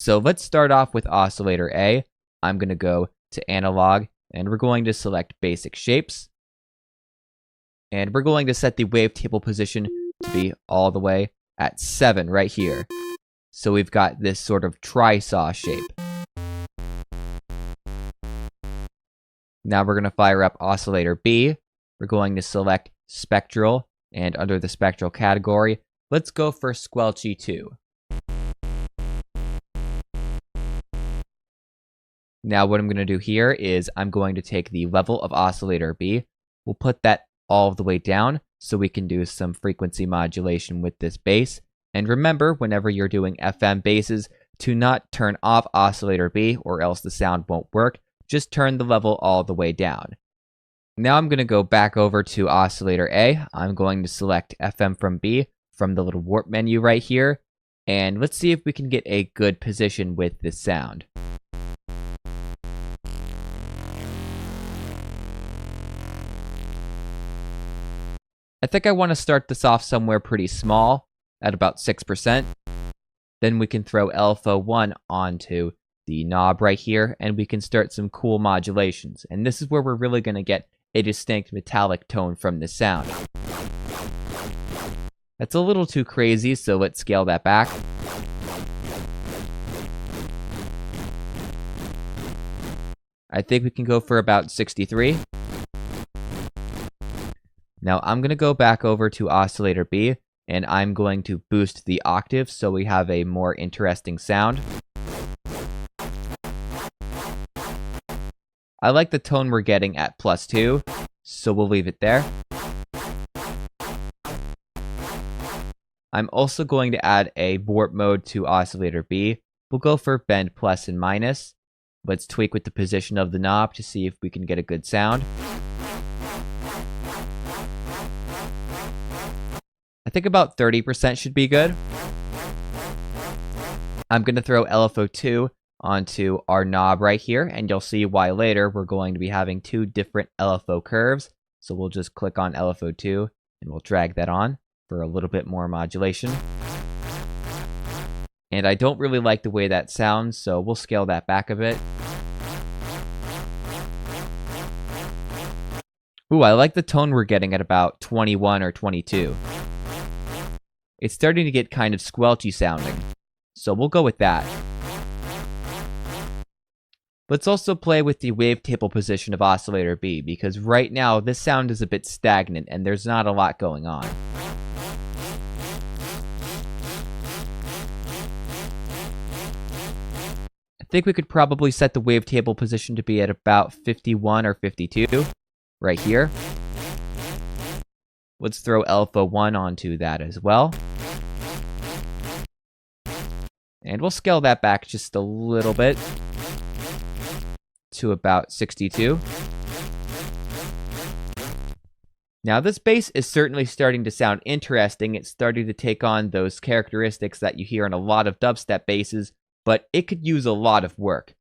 So let's start off with Oscillator A. I'm going to go to Analog, and we're going to select Basic Shapes. And we're going to set the wavetable position to be all the way at 7 right here. So we've got this sort of tri-saw shape. Now we're going to fire up Oscillator B. We're going to select Spectral, and under the Spectral category, let's go for Squelchy 2. Now what I'm going to do here is I'm going to take the level of Oscillator B. We'll put that all the way down so we can do some frequency modulation with this bass. And remember, whenever you're doing FM basses, to not turn off Oscillator B or else the sound won't work. Just turn the level all the way down. Now I'm going to go back over to Oscillator A. I'm going to select FM from B from the little warp menu right here. And let's see if we can get a good position with this sound. I think I want to start this off somewhere pretty small, at about 6%. Then we can throw LFO1 onto the knob right here, and we can start some cool modulations. And this is where we're really going to get a distinct metallic tone from this sound. That's a little too crazy, so let's scale that back. I think we can go for about 63. Now I'm going to go back over to Oscillator B, and I'm going to boost the octave so we have a more interesting sound. I like the tone we're getting at +2, so we'll leave it there. I'm also going to add a warp mode to Oscillator B. We'll go for bend plus and minus. Let's tweak with the position of the knob to see if we can get a good sound. I think about 30% should be good. I'm going to throw LFO2 onto our knob right here, and you'll see why later we're going to be having two different LFO curves. So we'll just click on LFO2 and we'll drag that on for a little bit more modulation. And I don't really like the way that sounds, so we'll scale that back a bit. Ooh, I like the tone we're getting at about 21 or 22. It's starting to get kind of squelchy sounding, so we'll go with that. Let's also play with the wavetable position of Oscillator B, because right now this sound is a bit stagnant and there's not a lot going on. I think we could probably set the wavetable position to be at about 51 or 52, right here. Let's throw LFO1 onto that as well. And we'll scale that back just a little bit to about 62. Now this bass is certainly starting to sound interesting. It's starting to take on those characteristics that you hear in a lot of dubstep basses, but it could use a lot of work.